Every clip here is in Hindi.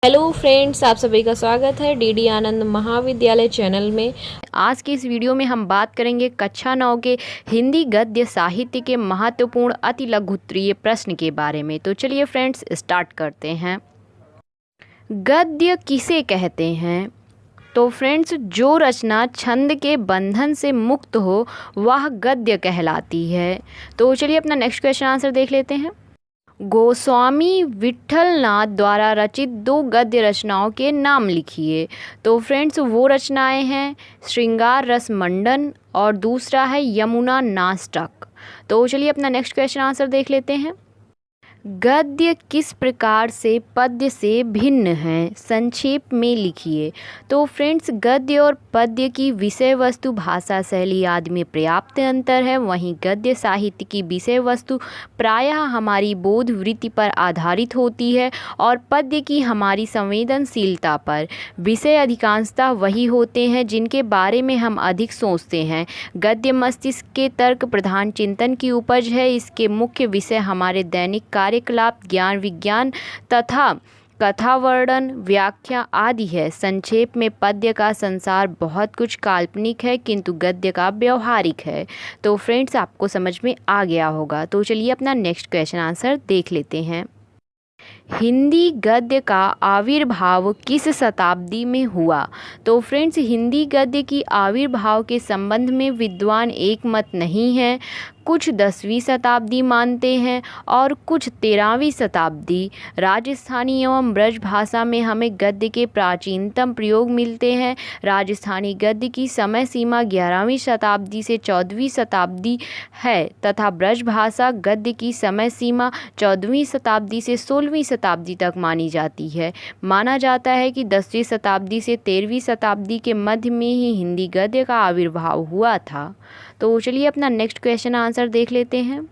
हेलो फ्रेंड्स, आप सभी का स्वागत है डीडी आनंद महाविद्यालय चैनल में। आज की इस वीडियो में हम बात करेंगे कक्षा 9 के हिंदी गद्य साहित्य के महत्वपूर्ण अति लघुत्तरीय प्रश्न के बारे में। तो चलिए फ्रेंड्स स्टार्ट करते हैं। गद्य किसे कहते हैं? तो फ्रेंड्स, जो रचना छंद के बंधन से मुक्त हो वह गद्य कहलाती है। तो चलिए अपना नेक्स्ट क्वेश्चन आंसर देख लेते हैं। गोस्वामी विट्ठलनाथ द्वारा रचित दो गद्य रचनाओं के नाम लिखिए। तो फ्रेंड्स, वो रचनाएं हैं श्रृंगार रस मंडन और दूसरा है यमुना नास्टक। तो चलिए अपना नेक्स्ट क्वेश्चन आंसर देख लेते हैं। गद्य किस प्रकार से पद्य से भिन्न है? संक्षेप में लिखिए। तो फ्रेंड्स, गद्य और पद्य की विषय वस्तु, भाषा शैली आदि में पर्याप्त अंतर है। वहीं गद्य साहित्य की विषय वस्तु प्रायः हमारी बोध वृत्ति पर आधारित होती है और पद्य की हमारी संवेदनशीलता पर। विषय अधिकांशतः वही होते हैं जिनके बारे में हम अधिक सोचते हैं। गद्य मस्तिष्क के तर्क प्रधान चिंतन की उपज है। इसके मुख्य विषय हमारे दैनिक कार्यकलाप, ज्ञान विज्ञान तथा कथा वर्णन, व्याख्या आदि है। संक्षेप में पद्य का संसार बहुत कुछ काल्पनिक है किंतु गद्य का व्यवहारिक है। तो फ्रेंड्स, आपको समझ में आ गया होगा। तो चलिए अपना नेक्स्ट क्वेश्चन आंसर देख लेते हैं। हिंदी गद्य का आविर्भाव किस शताब्दी में हुआ? तो फ्रेंड्स, हिंदी गद्य की आविर्भाव के संबंध में विद्वान एक मत नहीं है। कुछ 10वीं शताब्दी मानते हैं और कुछ 13वीं शताब्दी। राजस्थानी एवं ब्रज भाषा में हमें गद्य के प्राचीनतम प्रयोग मिलते हैं। राजस्थानी गद्य की समय सीमा 11वीं शताब्दी से 14वीं शताब्दी है तथा ब्रज भाषा गद्य की समय सीमा 14वीं शताब्दी से 16वीं शताब्दी तक मानी जाती है। माना जाता है कि 10वीं शताब्दी से 13वीं शताब्दी के मध्य में ही हिंदी गद्य का आविर्भाव हुआ था। तो चलिए अपना नेक्स्ट क्वेश्चन आंसर देख लेते हैं।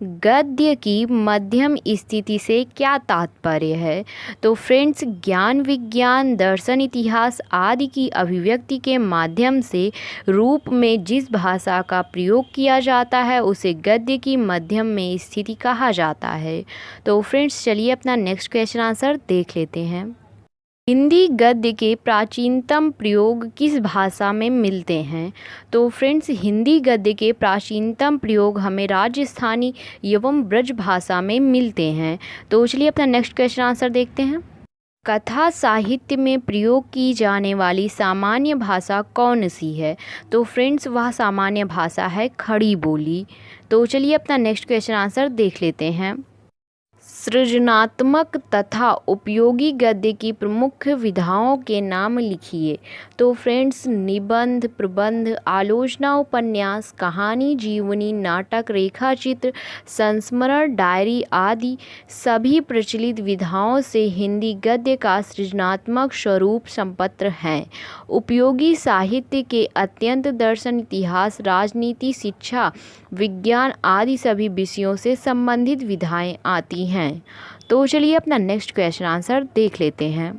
गद्य की मध्यम स्थिति से क्या तात्पर्य है? तो फ्रेंड्स, ज्ञान विज्ञान, दर्शन, इतिहास आदि की अभिव्यक्ति के माध्यम से रूप में जिस भाषा का प्रयोग किया जाता है उसे गद्य की मध्यम में स्थिति कहा जाता है। तो फ्रेंड्स, चलिए अपना नेक्स्ट क्वेश्चन आंसर देख लेते हैं। हिंदी गद्य के प्राचीनतम प्रयोग किस भाषा में मिलते हैं? तो फ्रेंड्स, हिंदी गद्य के प्राचीनतम प्रयोग हमें राजस्थानी एवं ब्रज भाषा में मिलते हैं। तो चलिए अपना नेक्स्ट क्वेश्चन आंसर देखते हैं। कथा साहित्य में प्रयोग की जाने वाली सामान्य भाषा कौन सी है? तो फ्रेंड्स, वह सामान्य भाषा है खड़ी बोली। तो चलिए अपना नेक्स्ट क्वेश्चन आंसर देख लेते हैं। सृजनात्मक तथा उपयोगी गद्य की प्रमुख विधाओं के नाम लिखिए। तो फ्रेंड्स, निबंध, प्रबंध, आलोचना, उपन्यास, कहानी, जीवनी, नाटक, रेखाचित्र, संस्मरण, डायरी आदि सभी प्रचलित विधाओं से हिंदी गद्य का सृजनात्मक स्वरूप संपन्न है। उपयोगी साहित्य के अत्यंत दर्शन, इतिहास, राजनीति, शिक्षा, विज्ञान आदि सभी विषयों से संबंधित विधाएं आती हैं। तो चलिए अपना नेक्स्ट क्वेश्चन आंसर देख लेते हैं।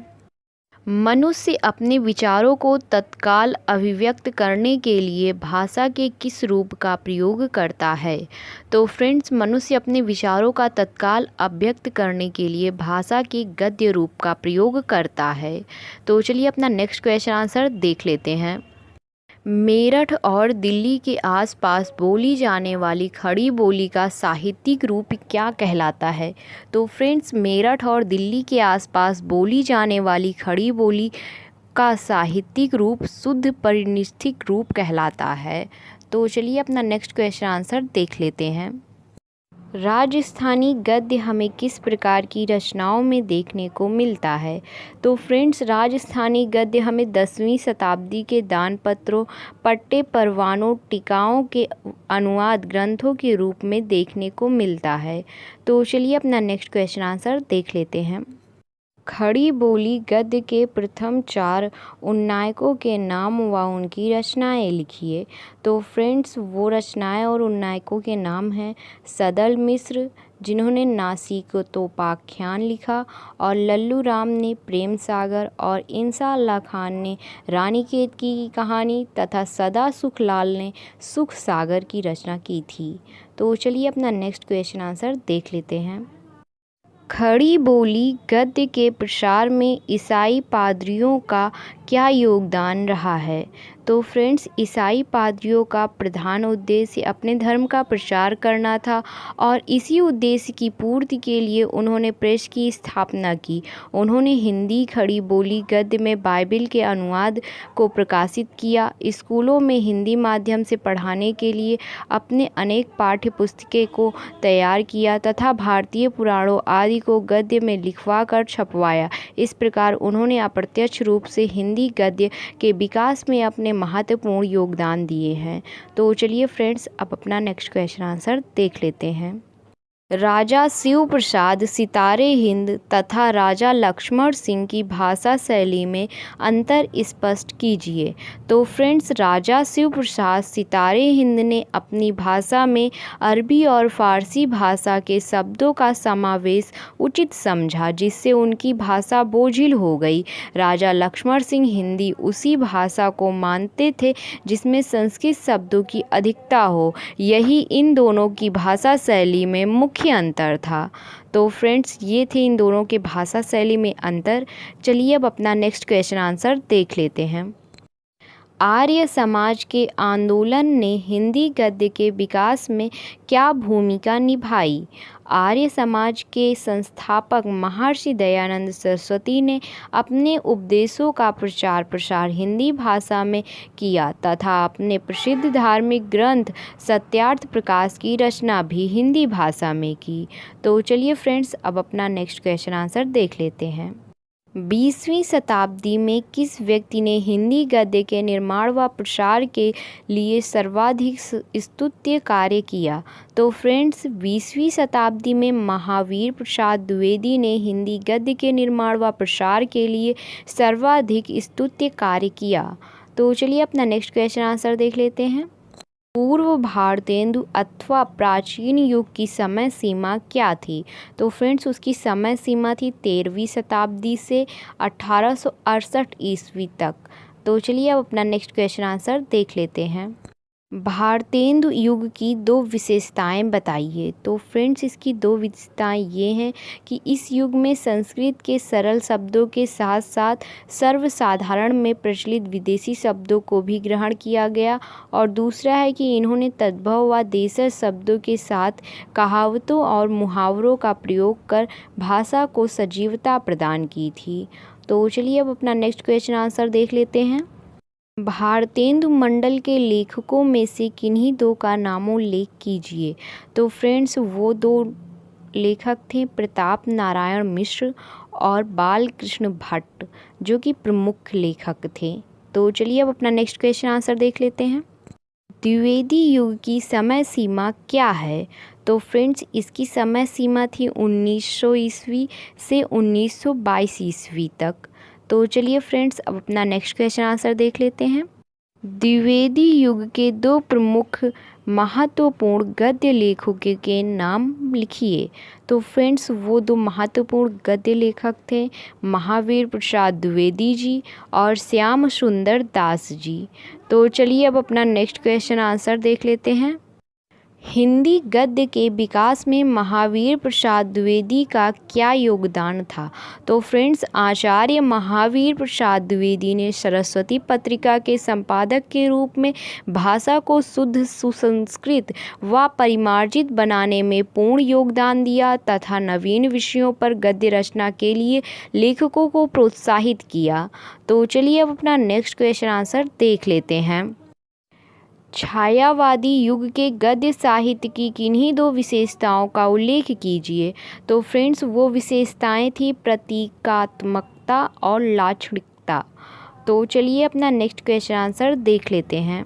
मनुष्य अपने विचारों को तत्काल अभिव्यक्त करने के लिए भाषा के किस रूप का प्रयोग करता है? तो फ्रेंड्स, मनुष्य अपने विचारों का तत्काल अभिव्यक्त करने के लिए भाषा के गद्य रूप का प्रयोग करता है। तो चलिए अपना नेक्स्ट क्वेश्चन आंसर देख लेते हैं। मेरठ और दिल्ली के आसपास बोली जाने वाली खड़ी बोली का साहित्यिक रूप क्या कहलाता है? तो फ्रेंड्स, मेरठ और दिल्ली के आसपास बोली जाने वाली खड़ी बोली का साहित्यिक रूप शुद्ध परिनिष्ठिक रूप कहलाता है। तो चलिए अपना नेक्स्ट क्वेश्चन आंसर देख लेते हैं। राजस्थानी गद्य हमें किस प्रकार की रचनाओं में देखने को मिलता है? तो फ्रेंड्स, राजस्थानी गद्य हमें 10वीं शताब्दी के दानपत्रों, पट्टे, परवानों, टीकाओं के अनुवाद ग्रंथों के रूप में देखने को मिलता है। तो चलिए अपना नेक्स्ट क्वेश्चन आंसर देख लेते हैं। खड़ी बोली गद्य के प्रथम 4 उन्नायकों के नाम व उनकी रचनाएं लिखिए। तो फ्रेंड्स, वो रचनाएं और उन्नायकों के नाम हैं सदल मिश्र, जिन्होंने नासिकोपाख्यान लिखा, और लल्लू राम ने प्रेम सागर, और इंसा अल्लाह खान ने रानीखेत की कहानी, तथा सदा सुखलाल ने सुख सागर की रचना की थी। तो चलिए अपना नेक्स्ट क्वेश्चन आंसर देख लेते हैं। खड़ी बोली गद्य के प्रसार में ईसाई पादरियों का क्या योगदान रहा है? तो फ्रेंड्स, ईसाई पादरियों का प्रधान उद्देश्य अपने धर्म का प्रचार करना था और इसी उद्देश्य की पूर्ति के लिए उन्होंने प्रेस की स्थापना की। उन्होंने हिंदी खड़ी बोली गद्य में बाइबिल के अनुवाद को प्रकाशित किया। स्कूलों में हिंदी माध्यम से पढ़ाने के लिए अपने अनेक पाठ्य पुस्तकें को तैयार किया तथा भारतीय पुराणों आदि को गद्य में लिखवा कर छपवाया। इस प्रकार उन्होंने अप्रत्यक्ष रूप से हिंदी गद्य के विकास में अपने महत्वपूर्ण योगदान दिए हैं। तो चलिए फ्रेंड्स, अब अपना नेक्स्ट क्वेश्चन आंसर देख लेते हैं। राजा शिव प्रसाद सितारे हिंद तथा राजा लक्ष्मण सिंह की भाषा शैली में अंतर स्पष्ट कीजिए। तो फ्रेंड्स, राजा शिव प्रसाद सितारे हिंद ने अपनी भाषा में अरबी और फारसी भाषा के शब्दों का समावेश उचित समझा, जिससे उनकी भाषा बोझिल हो गई। राजा लक्ष्मण सिंह हिंदी उसी भाषा को मानते थे जिसमें संस्कृत शब्दों की अधिकता हो। यही इन दोनों की भाषा शैली में मुख्य अंतर था। तो फ्रेंड्स, ये थे इन दोनों के भाषा शैली में अंतर। चलिए अब अपना नेक्स्ट क्वेश्चन आंसर देख लेते हैं। आर्य समाज के आंदोलन ने हिंदी गद्य के विकास में क्या भूमिका निभाई? आर्य समाज के संस्थापक महर्षि दयानंद सरस्वती ने अपने उपदेशों का प्रचार प्रसार हिंदी भाषा में किया तथा अपने प्रसिद्ध धार्मिक ग्रंथ सत्यार्थ प्रकाश की रचना भी हिंदी भाषा में की। तो चलिए फ्रेंड्स, अब अपना नेक्स्ट क्वेश्चन आंसर देख लेते हैं। 20वीं शताब्दी में किस व्यक्ति ने हिंदी गद्य के निर्माण व प्रसार के लिए सर्वाधिक स्तुत्य कार्य किया? तो फ्रेंड्स, 20वीं शताब्दी में महावीर प्रसाद द्विवेदी ने हिंदी गद्य के निर्माण व प्रसार के लिए सर्वाधिक स्तुत्य कार्य किया। तो चलिए अपना नेक्स्ट क्वेश्चन आंसर देख लेते हैं। पूर्व भारतेंदु अथवा प्राचीन युग की समय सीमा क्या थी? तो फ्रेंड्स, उसकी समय सीमा थी 13वीं शताब्दी से 1868 ईस्वी तक। तो चलिए अब अपना नेक्स्ट क्वेश्चन आंसर देख लेते हैं। भारतेंदु युग की 2 विशेषताएं बताइए। तो फ्रेंड्स, इसकी 2 विशेषताएं ये हैं कि इस युग में संस्कृत के सरल शब्दों के साथ साथ सर्वसाधारण में प्रचलित विदेशी शब्दों को भी ग्रहण किया गया, और दूसरा है कि इन्होंने तद्भव व देशज शब्दों के साथ कहावतों और मुहावरों का प्रयोग कर भाषा को सजीवता प्रदान की थी। तो चलिए अब अपना नेक्स्ट क्वेश्चन आंसर देख लेते हैं। भारतेंदु मंडल के लेखकों में से किन्हीं 2 का नामोल्लेख कीजिए। तो फ्रेंड्स, वो 2 लेखक थे प्रताप नारायण मिश्र और बालकृष्ण भट्ट, जो कि प्रमुख लेखक थे। तो चलिए अब अपना नेक्स्ट क्वेश्चन आंसर देख लेते हैं। द्विवेदी युग की समय सीमा क्या है? तो फ्रेंड्स, इसकी समय सीमा थी 1900 ईस्वी से 1922 ईस्वी तक। तो चलिए फ्रेंड्स, अब अपना नेक्स्ट क्वेश्चन आंसर देख लेते हैं। द्विवेदी युग के 2 प्रमुख महत्वपूर्ण गद्य लेखकों के नाम लिखिए। तो फ्रेंड्स, वो 2 महत्वपूर्ण गद्य लेखक थे महावीर प्रसाद द्विवेदी जी और श्याम सुंदर दास जी। तो चलिए अब अपना नेक्स्ट क्वेश्चन आंसर देख लेते हैं। हिंदी गद्य के विकास में महावीर प्रसाद द्विवेदी का क्या योगदान था? तो फ्रेंड्स, आचार्य महावीर प्रसाद द्विवेदी ने सरस्वती पत्रिका के संपादक के रूप में भाषा को शुद्ध सुसंस्कृत व परिमार्जित बनाने में पूर्ण योगदान दिया तथा नवीन विषयों पर गद्य रचना के लिए लेखकों को प्रोत्साहित किया। तो चलिए अब अपना नेक्स्ट क्वेश्चन आंसर देख लेते हैं। छायावादी युग के गद्य साहित्य की किन्हीं 2 विशेषताओं का उल्लेख कीजिए। तो फ्रेंड्स, वो विशेषताएं थी प्रतीकात्मकता और लाक्षणिकता। तो चलिए अपना नेक्स्ट क्वेश्चन आंसर देख लेते हैं।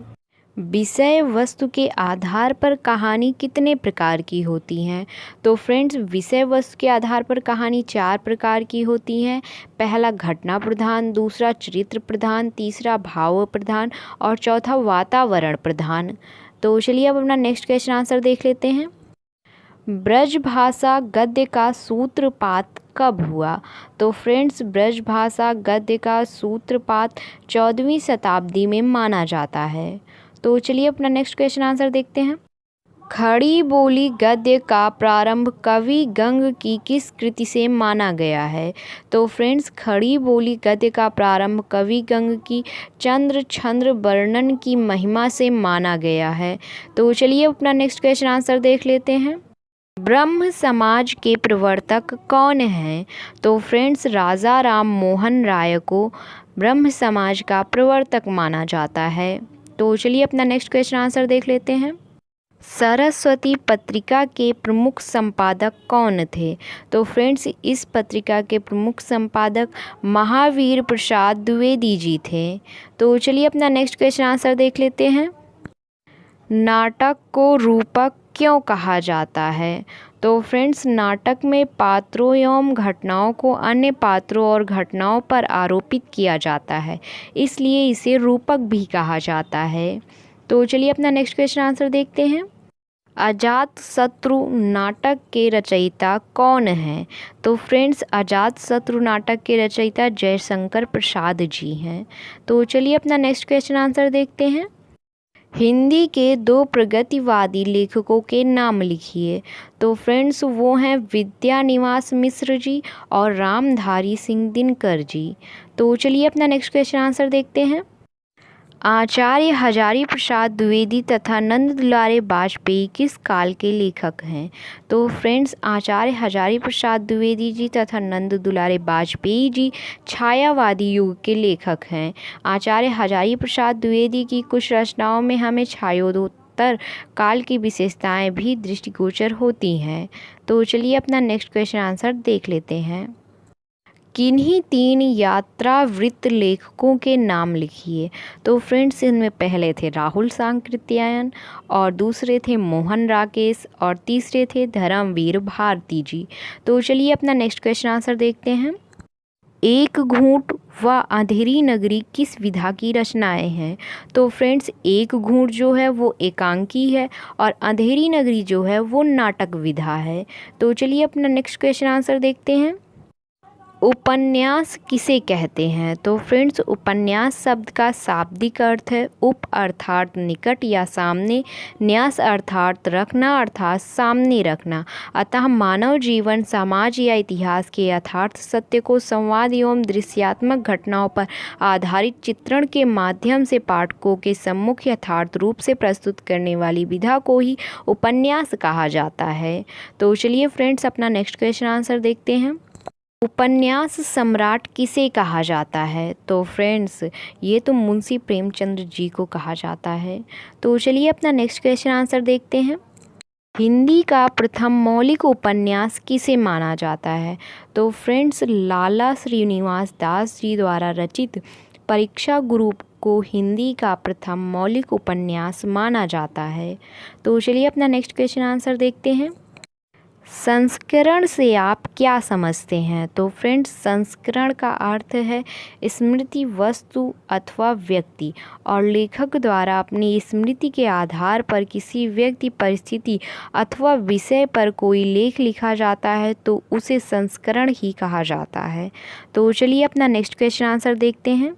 विषय वस्तु के आधार पर कहानी कितने प्रकार की होती हैं? तो फ्रेंड्स, विषय वस्तु के आधार पर कहानी 4 प्रकार की होती हैं। पहला घटना प्रधान, दूसरा चरित्र प्रधान, तीसरा भाव प्रधान और चौथा वातावरण प्रधान। तो चलिए अब अपना नेक्स्ट क्वेश्चन आंसर देख लेते हैं। ब्रजभाषा गद्य का सूत्रपात कब हुआ? तो फ्रेंड्स, ब्रजभाषा गद्य का सूत्रपात 14वीं शताब्दी में माना जाता है। तो चलिए अपना नेक्स्ट क्वेश्चन आंसर देखते हैं। खड़ी बोली गद्य का प्रारंभ कवि गंग की किस कृति से माना गया है? तो फ्रेंड्स, खड़ी बोली गद्य का प्रारंभ कवि गंग की चंद्र छंद्र वर्णन की महिमा से माना गया है। तो चलिए अपना नेक्स्ट क्वेश्चन आंसर देख लेते हैं। ब्रह्म समाज के प्रवर्तक कौन हैं? तो फ्रेंड्स, राजा राम मोहन राय को ब्रह्म समाज का प्रवर्तक माना जाता है। तो चलिए अपना नेक्स्ट क्वेश्चन आंसर देख लेते हैं। सरस्वती पत्रिका के प्रमुख संपादक कौन थे? तो फ्रेंड्स, इस पत्रिका के प्रमुख संपादक महावीर प्रसाद द्विवेदी जी थे। तो चलिए अपना नेक्स्ट क्वेश्चन आंसर देख लेते हैं। नाटक को रूपक क्यों कहा जाता है? तो फ्रेंड्स, नाटक में पात्रों एवं घटनाओं को अन्य पात्रों और घटनाओं पर आरोपित किया जाता है, इसलिए इसे रूपक भी कहा जाता है। तो चलिए अपना नेक्स्ट क्वेश्चन आंसर देखते हैं। अजातशत्रु नाटक के रचयिता कौन हैं? तो फ्रेंड्स, अजातशत्रु नाटक के रचयिता जयशंकर प्रसाद जी हैं। तो चलिए अपना नेक्स्ट क्वेश्चन आंसर देखते हैं। हिंदी के 2 प्रगतिवादी लेखकों के नाम लिखिए। तो फ्रेंड्स, वो हैं विद्यानिवास मिश्र जी और रामधारी सिंह दिनकर जी। तो चलिए अपना नेक्स्ट क्वेश्चन आंसर देखते हैं। आचार्य हजारी प्रसाद द्विवेदी तथा नंद दुलारे वाजपेयी किस काल के लेखक हैं? तो फ्रेंड्स, आचार्य हजारी प्रसाद द्विवेदी जी तथा नंद दुलारे वाजपेयी जी छायावादी युग के लेखक हैं। आचार्य हजारी प्रसाद द्विवेदी की कुछ रचनाओं में हमें छायोत्तर काल की विशेषताएं भी दृष्टिगोचर होती हैं। तो चलिए अपना नेक्स्ट क्वेश्चन आंसर देख लेते हैं। किन्हीं 3 यात्रावृत्त लेखकों के नाम लिखिए। तो फ्रेंड्स, इनमें पहले थे राहुल सांकृत्यायन और दूसरे थे मोहन राकेश और तीसरे थे धर्मवीर भारती जी। तो चलिए अपना नेक्स्ट क्वेश्चन आंसर देखते हैं। एक घूंट व अंधेरी नगरी किस विधा की रचनाएं हैं? तो फ्रेंड्स, एक घूंट जो है वो एकांकी है और अंधेरी नगरी जो है वो नाटक विधा है। तो चलिए अपना नेक्स्ट क्वेश्चन आंसर देखते हैं। उपन्यास किसे कहते हैं? तो फ्रेंड्स, उपन्यास शब्द का शाब्दिक अर्थ है उप अर्थात निकट या सामने, न्यास अर्थात रखना अर्थात सामने रखना। अतः मानव जीवन, समाज या इतिहास के यथार्थ सत्य को संवाद एवं दृश्यात्मक घटनाओं पर आधारित चित्रण के माध्यम से पाठकों के सम्मुख यथार्थ रूप से प्रस्तुत करने वाली विधा को ही उपन्यास कहा जाता है। तो चलिए फ्रेंड्स, अपना नेक्स्ट क्वेश्चन आंसर देखते हैं। उपन्यास सम्राट किसे कहा जाता है? तो फ्रेंड्स, ये तो मुंशी प्रेमचंद्र जी को कहा जाता है। तो चलिए अपना नेक्स्ट क्वेश्चन आंसर देखते हैं। हिंदी का प्रथम मौलिक उपन्यास किसे माना जाता है? तो फ्रेंड्स, लाला श्रीनिवास दास जी द्वारा रचित परीक्षा गुरु को हिंदी का प्रथम मौलिक उपन्यास माना जाता है। तो चलिए अपना नेक्स्ट क्वेश्चन आंसर देखते हैं। संस्करण से आप क्या समझते हैं? तो फ्रेंड्स, संस्करण का अर्थ है स्मृति वस्तु अथवा व्यक्ति, और लेखक द्वारा अपनी स्मृति के आधार पर किसी व्यक्ति, परिस्थिति अथवा विषय पर कोई लेख लिखा जाता है तो उसे संस्करण ही कहा जाता है। तो चलिए अपना नेक्स्ट क्वेश्चन आंसर देखते हैं।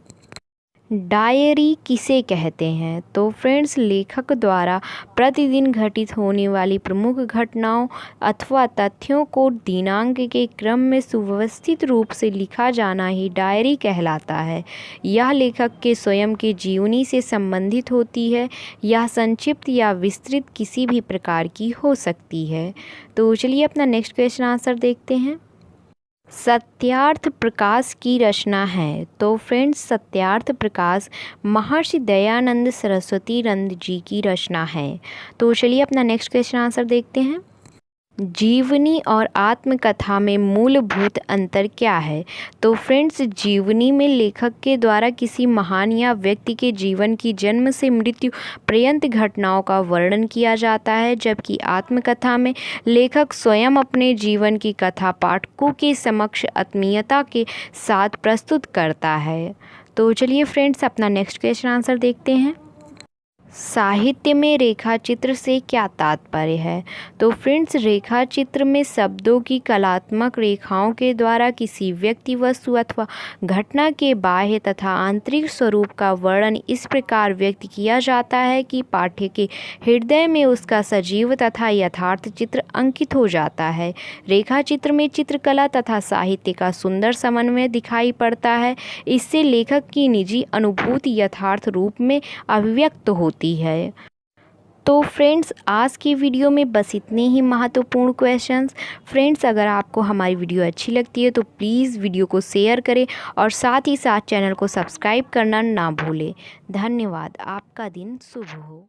डायरी किसे कहते हैं? तो फ्रेंड्स, लेखक द्वारा प्रतिदिन घटित होने वाली प्रमुख घटनाओं अथवा तथ्यों को दिनांक के क्रम में सुव्यवस्थित रूप से लिखा जाना ही डायरी कहलाता है। यह लेखक के स्वयं के जीवनी से संबंधित होती है। यह संक्षिप्त या विस्तृत किसी भी प्रकार की हो सकती है। तो चलिए अपना नेक्स्ट क्वेश्चन आंसर देखते हैं। सत्यार्थ प्रकाश की रचना है? तो फ्रेंड्स, सत्यार्थ प्रकाश महर्षि दयानंद सरस्वती नंद जी की रचना है। तो चलिए अपना नेक्स्ट क्वेश्चन आंसर देखते हैं। जीवनी और आत्मकथा में मूलभूत अंतर क्या है? तो फ्रेंड्स, जीवनी में लेखक के द्वारा किसी महान या व्यक्ति के जीवन की जन्म से मृत्यु पर्यंत घटनाओं का वर्णन किया जाता है, जबकि आत्मकथा में लेखक स्वयं अपने जीवन की कथा पाठकों के समक्ष आत्मीयता के साथ प्रस्तुत करता है। तो चलिए फ्रेंड्स, अपना नेक्स्ट क्वेश्चन आंसर देखते हैं। साहित्य में रेखाचित्र से क्या तात्पर्य है? तो फ्रेंड्स, रेखाचित्र में शब्दों की कलात्मक रेखाओं के द्वारा किसी व्यक्ति, वस्तु अथवा घटना के बाह्य तथा आंतरिक स्वरूप का वर्णन इस प्रकार व्यक्त किया जाता है कि पाठक के हृदय में उसका सजीव तथा यथार्थ चित्र अंकित हो जाता है। रेखाचित्र में चित्रकला तथा साहित्य का सुंदर समन्वय दिखाई पड़ता है। इससे लेखक की निजी अनुभूति यथार्थ रूप में अभिव्यक्त होती है। तो फ्रेंड्स, आज की वीडियो में बस इतने ही महत्वपूर्ण क्वेश्चंस। फ्रेंड्स, अगर आपको हमारी वीडियो अच्छी लगती है तो प्लीज़ वीडियो को शेयर करें और साथ ही साथ चैनल को सब्सक्राइब करना ना भूलें। धन्यवाद। आपका दिन शुभ हो।